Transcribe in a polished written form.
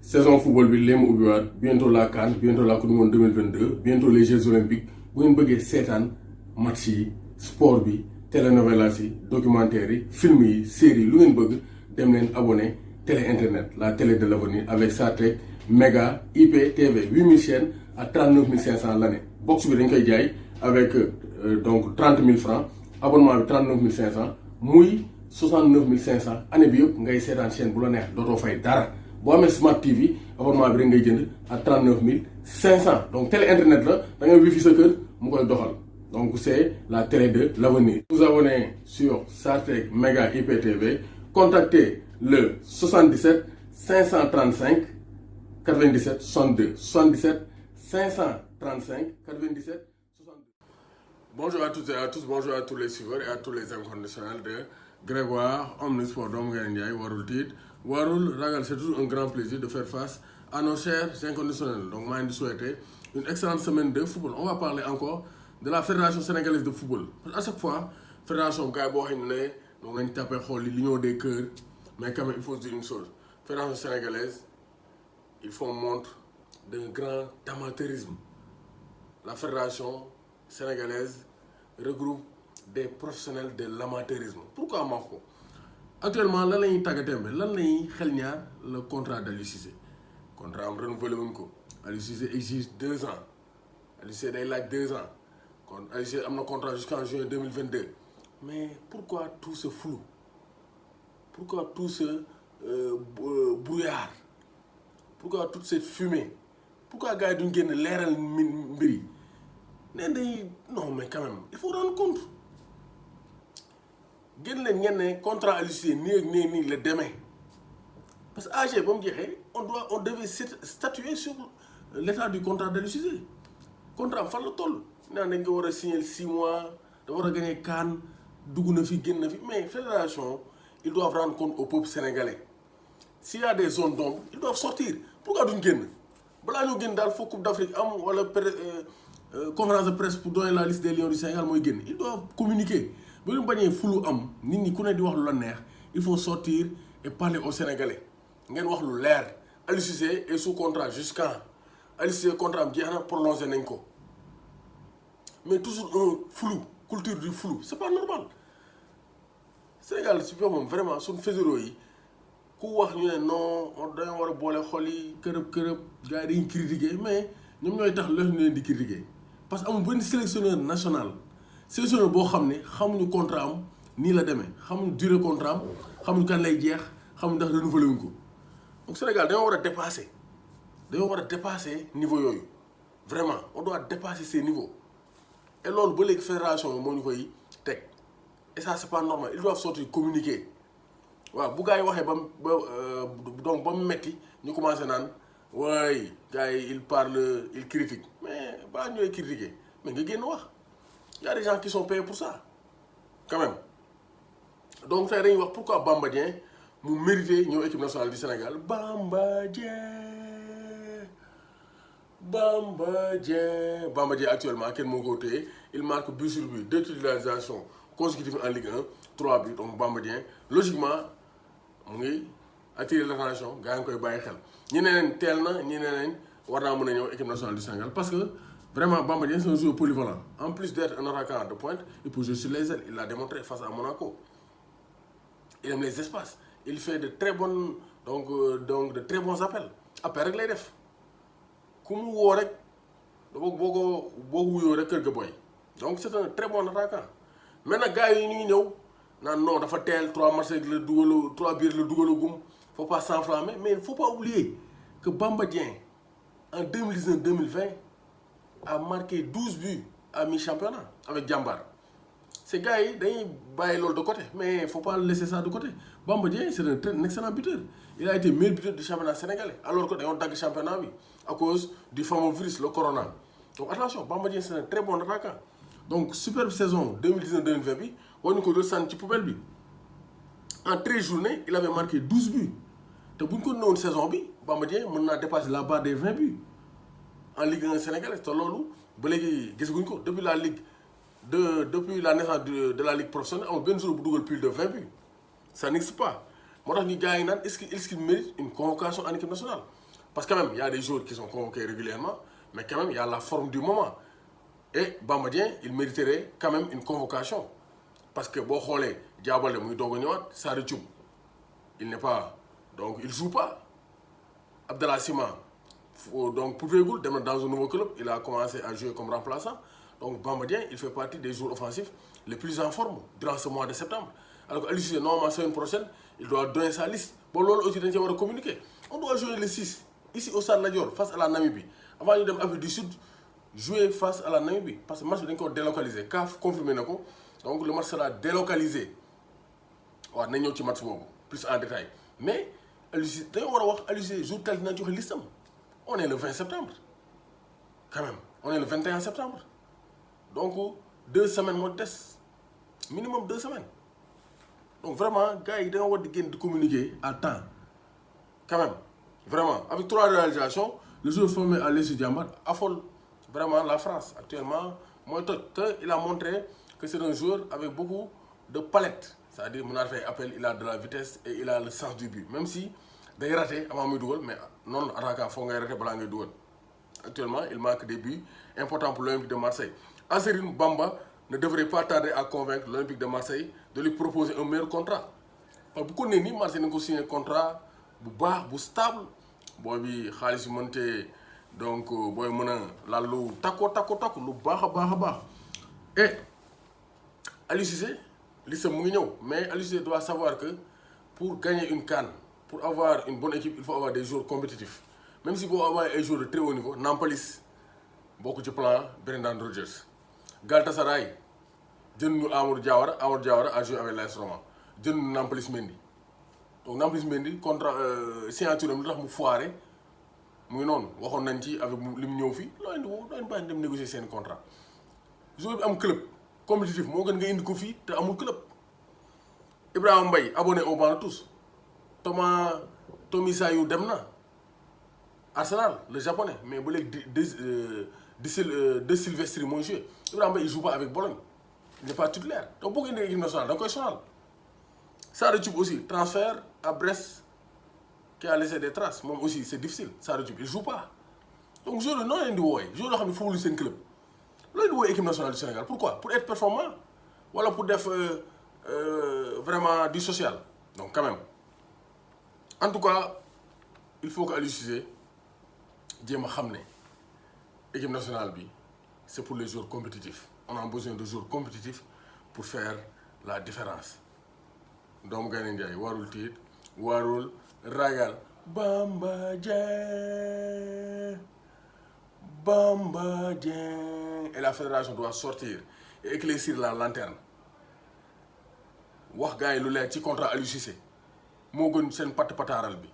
saison football bi léemu ubbiwaat bientôt la CAN bientôt la Coupe du Monde 2022 bientôt les Jeux olympiques bu ngeen bëggee seetaan match yi sport bi télénovelas yi documentaires yi film yi séries yi lu ngeen bëgg dem leen abonné télé internet la télé de l'avenir avec Sartec Méga IPTV 8000 chaînes à 39 500 l'année box bi dañ koy jaay avec donc 30 000 francs abonnement bi 39 500 muy 69 500 année bi yëpp ngay seetaan chaîne bu la neex dootoo fay dara boo amee Smart TV abonnement bi rek ngay jënd à 39 500 donc télé internet la da ngay wifi sa kër mu koy doxal donc c'est la télé de l'avenir. Vous abonnez sur Sartec Méga IPTV contactez le 77 535 97 62 77 535 97 62. Bonjour à toutes et à tous, bonjour à tous les suiveurs et à tous les inconditionnels de Grégoire Omnisport Dom Gaye Ndiaye warul tiit warul ragal. C'est toujours un grand plaisir de faire face à nos chers inconditionnels. Donc maa ngi di souhaiter une excellente semaine de football. On va parler encore de la Fédération sénégalaise de football. Parce qu'à chaque fois fédération gars yi boo xam ne donc nañ tapé xool li l'union des cœurs, mais quand même il faut se dire une chose. Fédération sénégalaise, ils font montre d'un grand amateurisme. La fédération sénégalaise regroupe des professionnels de l'amateurisme. Pourquoi ma ko actuellement lan la ñuy tàggatémbe lan la ñuy xel ñaar le contrat d'Aliou Cissé contrat am renouvelé wuñ ko. Aliou Cissé exige 2 ans Aliou Cissé day laaj 2 ans kon Aliou Cissé am na contrat jusqu'en juin 2022 mais pourquoi tout ce flou, pourquoi tout ce brouillard, pourquoi toute cette fumée, pourquoi gars yi duñ génn leeral mbir yi nee day non mais quand même il faut rendre compte génn leen ngeen ne contrat Aliou Cissé nii ak nii la demee parce que AG ba mu jeexee on devait statuer sur l'état du contrat d'Aliou Cissé. Contrat am fan la toll naan dañ ko war a signer 6 mois da war a gagner CAN dugg na fi génn na fi mais fédération ils doivent rendre compte au peuple sénégalais. S'il y a des zones d'ombre ils doivent sortir. Pourquoi duñ génn balaa ñoo génn daal foo Coupe d'Afrique am wala conférence de presse pour donner la liste des Lions du Sénégal mooy génn ils doivent communiquer. ba ñu bañee fulu am nit ñi ku ne di wax lu la neex il faut sortir et parler aux Sénégalais ngeen wax lu leer. Aliou Cissé est sous contrat jusqu'à Aliou Cissé contrat am jeex na prolongé nañ ko mais toujours un flou, culture du flou, c'est pas normal. Sénégal si moom vraiment suñu fédéraux yi ku wax ñu ne non dañoo war a boole xol yi kërëb gars yi dañuy critiquer mais ñoom ñooy tax loolu ñu leen di critiquer parce que amul benn sélectionneur national sélectionneur boo xam ne xamuñu contrat am nii la demee xamuñu durée contrat am xamuñu kan lay jeex xamuñu ndax renouvelé wuñ ko donc Sénégal dañoo war a dépasser niveau yooyu vraiment on doit dépasser ces niveaux et loolu ba léegi fédération yi moo ñu koy teg et ça c'est pas normal ils doivent sortir communiquer waaw bu gars yi waxee donc ba mu metti ñu commencé naan waay gars yi ils parlent ils critiquent mais balaa ñooy critiquer mais nga génn wax. Il y a des gens qui sont payés pour ça quand même donc tey dañuy wax pourquoi Bamba Dieng mu mérité ñëw équipe nationale du Sénégal. Bamba Dieng actuellement kenn moo ko téye il marque but sur but 2 titularisations consécutives en Ligue 1 3 buts donc Bamba Dieng logiquement mu ngi attirer l'attention gars yi ngi koy bàyyi xel ñi ne leen teel na ñi ne leen war naa mën a ñëw équipe nationale du Sénégal parce que vraiment Bamba Dieng c'est un joueur polyvalent. En plus d'être un attaquant de pointe, il peut jouer sur les ailes. Il l'a démontré face à Monaco. Il aime les espaces. Il fait de très bonnes de très bons appels. Après rek lay def ku mu woo rek boo wuyoo rek kër ga boy. Donc c'est un très bon attaquant. Maintenant gars yi ñu ngi ñëw naan non dafa teel 3 matchs la dugalu 3 biir la dugalagum faut pas s'enflammer mais il faut pas oublier que Bamba Dieng en 2019-2020 a marqué 12 buts à mi-championnat avec Jambar. Ces gars yi dañuy bàyyi loolu de côté mais il faut pas laisser ça de côté. Bamba Dieng c'est un excellent buteur. Il a été meilleur buteur du championnat sénégalais alors que dañoo dagg championnat bi à cause du fameux virus le corona. Donc attention Bamba Dieng c'est un très bon attaquant. Donc superbe saison 2019-2020 bi war ñu ko doon sànni ci poubelle bi en 13 journées il avait marqué 12 buts te bu ñu ko néewoon saison bi Bamba Dieng mën naa dépasser la barre des 20 buts. En Ligue 1 sénégalaise te loolu ba léegi gisaguñ ko depuis la naissance de la ligue professionnelle amul benn jour bu dugal plus de 20 buts ça n'existe pas moo tax ñu gars yi naan est-ce qu'il mérite une convocation en équipe nationale Parce que quand même, il y a des joueurs qui sont convoqués régulièrement, mais quand même, il y a la forme du moment. Et Bamba Dieng, il mériterait quand même une convocation. Parce que bon, Diabalé, Sarr Thioub, il n'est pas. Donc, il ne joue pas. Abdallah Sima, donc, pour dans un nouveau club, il a commencé à jouer comme remplaçant. Donc, Bamba Dieng, il fait partie des joueurs offensifs les plus en forme durant ce mois de septembre. Alors qu'Aliou Cissé, normalement, la semaine prochaine, il doit donner sa liste. Bon, là aussi, on doit communiquer. On doit jouer le 6, ici au Stade Lat Dior, face à la Namibie. Avant de aller Afrique du Sud, jouer face à la Namibie. Parce que le match est encore délocalisé. CAF confirmé. Donc, le match sera délocalisé. On va aller match plus en détail. Mais, Aliou Cissé, jour tel que liste. On est le 20 septembre. Quand même. On est le 21 septembre. Donc, 2 semaines modestes. Minimum 2 semaines. Donc, vraiment, gars, ils doivent communiquer à temps. Quand même. Vraiment. Avec 3 réalisations, le joueur formé à l'Essu Diamant affole vraiment la France. Actuellement, il a montré que c'est un joueur avec beaucoup de palettes. C'est-à-dire, mon fait appel, il a de la vitesse et il a le sens du but. Même si, il a raté avant de jouer, mais non, attaquant, il faut rater avant de jouer. Actuellement, il manque des buts importants pour l'Olympique de Marseille. Anserine Bamba ne devrait pas tarder à convaincre l'Olympique de Marseille de lui proposer un meilleur contrat. Parce que beaucoup de gens, Marseille n'a signé un contrat stable. Boy, Khalis Monte, donc, boy, la lou, tako, lou, bah. Et, Aliou Cissé, mais Aliou Cissé doit savoir que pour gagner une CAN, pour avoir une bonne équipe, il faut avoir des joueurs compétitifs. Même si vous avez des joueurs de très haut niveau, Nampalis, beaucoup de plans, Brendan Rodgers. Galatasaray, Amadou Diawara a joué avec l'AS Roma. Nampalis Mendy. Donc Nampalis Mendy, contre signature, il a foiré. Nous avons dit avec l'Imniofi, nous avons négocier un contrat. Joueur un club compétitif, moi je suis un club. Ibrahim Mbaye, abonné au banc tous. Tommy Sayou Demna. Arsenal, le japonais, mais de Sylvestre, mon jeu. Il ne joue pas avec Bologne. Il n'est pas titulaire. Donc, beaucoup d'équipes nationales, donc national. Sarr Thioub aussi, transfert à Brest, qui a laissé des traces. Moi aussi, c'est difficile. Sarr Thioub, il ne joue pas. Donc, je non, il faut lui un club. Là, il doit équipe nationale du Sénégal. Pourquoi? Pour être performant. Voilà, pour faire vraiment du social. Donc, quand même. En tout cas, il faut qu'Aliou Cissé l'équipe nationale, c'est pour les joueurs compétitifs. On a besoin de joueurs compétitifs pour faire la différence. Donc, Warul Tit, Warul Ragal, Bamba Dieng. Et la fédération doit sortir et éclaircir la lanterne. Wax gaay lu leer ci contrat Aliou Cissé mo gën sen pat pataral bi